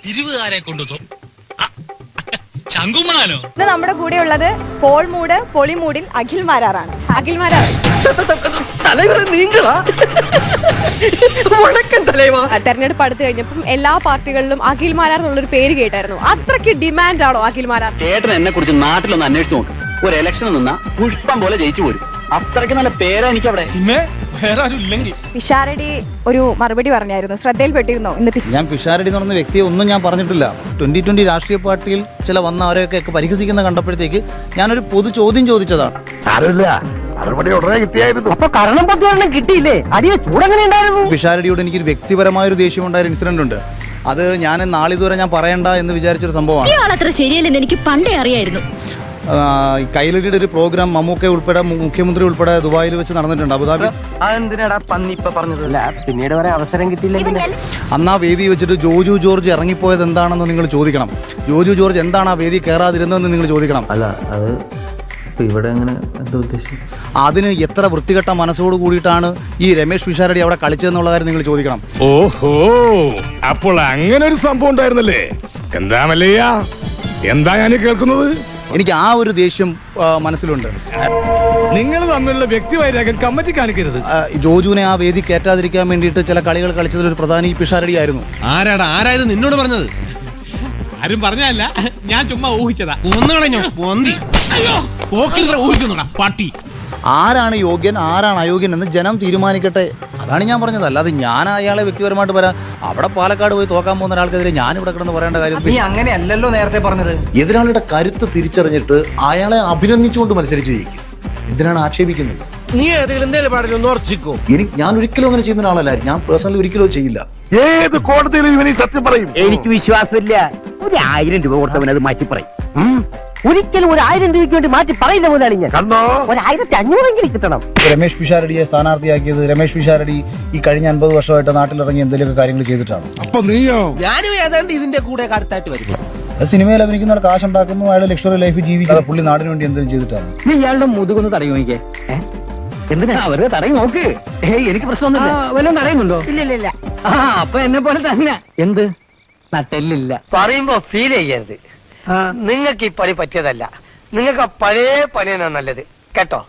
പിരിവുകാരെ കൊണ്ടു ചങ്കുമാനോ. ഇന്ന് നമ്മുടെ കൂടെ ഉള്ളത് പോൾമൂട് പൊളിമൂടിൽ അഖിൽ മാരാറാണ്. അഖിൽ മാരാർ തെരഞ്ഞെടുപ്പ് അടുത്ത് കഴിഞ്ഞപ്പം എല്ലാ പാർട്ടികളിലും അഖിൽ മാരാർ എന്നുള്ളൊരു പേര് കേട്ടായിരുന്നു. അത്രയ്ക്ക് ഡിമാൻഡ് ആണോ അഖിൽ മാരാർ? ചേട്ടൻ എന്നെ കുറിച്ച് നാട്ടിലൊന്ന് അന്വേഷിച്ച് നോക്ക്. ഒരു ഇലക്ഷൻ നിന്നാ പുഷ്പം പോലെ ജയിച്ചു പോരും. അത്രയ്ക്ക് നല്ല പേരാ എനിക്ക് അവിടെ. പിഷാരടി ഒരു മറുപടി പറഞ്ഞായിരുന്നു, ശ്രദ്ധയിൽപ്പെട്ടിരുന്നോ? ഞാൻ പിഷാരടി എന്ന് പറഞ്ഞ വ്യക്തിയെ ഒന്നും ഞാൻ പറഞ്ഞിട്ടില്ല. 2020 രാഷ്ട്രീയ പാർട്ടിയിൽ ചില വന്ന അവരെയൊക്കെ പരിഹസിക്കുന്ന കണ്ടപ്പോഴത്തേക്ക് ഞാനൊരു പൊതു ചോദ്യം ചോദിച്ചതാണ്. പിഷാരടിയോട് എനിക്കൊരു വ്യക്തിപരമായൊരു ദേഷ്യമുണ്ടായ ഇൻസിഡന്റ് ഉണ്ട്. അത് ഞാൻ നാളിതുവരെ ഞാൻ പറയണ്ട എന്ന് വിചാരിച്ചൊരു സംഭവമാണ്. ശരിയല്ലെന്ന് എനിക്ക് പണ്ടേ അറിയായിരുന്നു. കൈലടിയുടെ ഒരു പ്രോഗ്രാം മമ്മൂക്ക ഉൾപ്പെടെ മുഖ്യമന്ത്രി ഉൾപ്പെടെ ദുബായിൽ വെച്ച് നടന്നിട്ടുണ്ട്, അബുദാബി. പിന്നീട് വരെ അവസരം കിട്ടിയില്ലെങ്കിൽ അന്ന് ആ വേദി വെച്ചിട്ട് ജോജു ജോർജ് ഇറങ്ങിപ്പോയത് എന്താണെന്ന് നിങ്ങൾ ചോദിക്കണം. ജോജു ജോർജ് എന്താണ് ആ വേദി കയറാതിരുന്നതെന്ന് നിങ്ങൾ ചോദിക്കണം. അല്ല അത് ഇവിടെ അങ്ങനെ എന്താ ഉദ്ദേശം? അതിന് എത്ര വൃത്തികെട്ട മനസ്സോട് കൂടിയിട്ടാണ് ഈ രമേശ് പിഷാരടി അവിടെ കളിച്ചതെന്നുള്ള കാര്യം നിങ്ങൾ ചോദിക്കണം. ഓഹോ, അപ്പോൾ അങ്ങനെ ഒരു സംഭവം ഉണ്ടായിരുന്നല്ലേ? എന്താ മല്ലയ്യ, എന്താ ഞാൻ കേൾക്കുന്നത്? എനിക്ക് ആ ഒരു ദേഷ്യം മനസ്സിലുണ്ട്. നിങ്ങൾ തമ്മിലുള്ള വ്യക്തിവൈരാഗ്യം കമ്മിറ്റി കാണിക്കരുത്. ജോജുവിനെ ആ വേദി കയറ്റാതിരിക്കാൻ വേണ്ടിയിട്ട് ചില കളികൾ കളിച്ചതിൽ ഒരു പ്രധാന ഈ പിഷാരടി ആയിരുന്നു. ആരായത് നിന്നോട് പറഞ്ഞത്? ആരും പറഞ്ഞല്ല, ഞാൻ ചുമ്മാ ഊഹിച്ചതാ. പട്ടി ആരാണ് യോഗ്യൻ ആരാണ് അയോഗ്യൻ എന്ന് ജനം തീരുമാനിക്കട്ടെ, അതാണ് ഞാൻ പറഞ്ഞത്. അല്ലാതെ ഞാൻ അയാളെ വ്യക്തിപരമായിട്ട് പറയാം. അവിടെ പാലക്കാട് പോയി തോക്കാൻ പോകുന്ന ഒരാൾക്കെതിരെ ഞാൻ ഇവിടെ കിടന്ന് പറയേണ്ട കാര്യം അങ്ങനെയല്ലല്ലോ നേരത്തെ പറഞ്ഞത്. എതിരാളിയുടെ കരുത്ത് തിരിച്ചറിഞ്ഞിട്ട് അയാളെ അഭിനന്ദിച്ചുകൊണ്ട് മത്സരിച്ച് ജയിക്കും. എന്തിനാണ് ആക്ഷേപിക്കുന്നത്? നീ ഏതെങ്കിലും നിലപാടിലൊന്ന് ഉറച്ചിക്കോ. ഞാൻ ഒരിക്കലും അങ്ങനെ ചെയ്യുന്ന ഒരാളല്ലായിരുന്നു. ഞാൻ പേഴ്സണലി ഒരിക്കലും ചെയ്യില്ല. ഏത് കോടതിയിലും ഇവനീ സത്യം പറയും. എനിക്ക് വിശ്വാസമില്ല. 1000 രൂപ കൊടുത്തവനത് മാറ്റി പറയും. ഒരിക്കലും 1000 രൂപയ്ക്ക് വേണ്ടി മാറ്റി പറയില്ല മുതലാളി. ഞാൻ 1500 കിട്ടണം. രമേശ് പിഷാരടിയെ സ്ഥാനാർത്ഥിയാക്കിയത് രമേശ് പിഷാരടി ഈ കഴിഞ്ഞ 50 വർഷമായിട്ട് നാട്ടിലിറങ്ങി എന്തെങ്കിലുമൊക്കെ കാര്യങ്ങൾ ചെയ്തിട്ടാണ്. അപ്പൊ നീയോ? ഞാനും ഏതാണ്ട് ഇതിന്റെ കൂടെ കടുത്തായിട്ട് വരും. സിനിമയിൽ അഭിനയിക്കുന്ന കാശ് ഉണ്ടാക്കുന്നു, അയാൾ ലക്ഷറി ലൈഫ് ജീവിക്കാതെ പുള്ളി നാടിന് വേണ്ടി എന്തെങ്കിലും ചെയ്തിട്ടാണ്. നീ ഇയാളുടെ മുതുകൊന്ന് തടയും നോക്കിയേ. എന്തിനാ അവര് തടയും നോക്ക്. എനിക്ക് പ്രശ്നമൊന്നുമില്ല. വല്ലതും തടയുന്നുണ്ടോ? ഇല്ല. അപ്പൊ എന്നെ പോലെ തന്നെ. എന്ത് നട്ടെല്ലില്ല പറയുമ്പോ ഫീൽ ചെയ്യരുത്. നിങ്ങൾക്ക് ഈ പണി പറ്റിയതല്ല. നിങ്ങൾക്ക് ആ പഴയ പണിയാണ് നല്ലത് കേട്ടോ.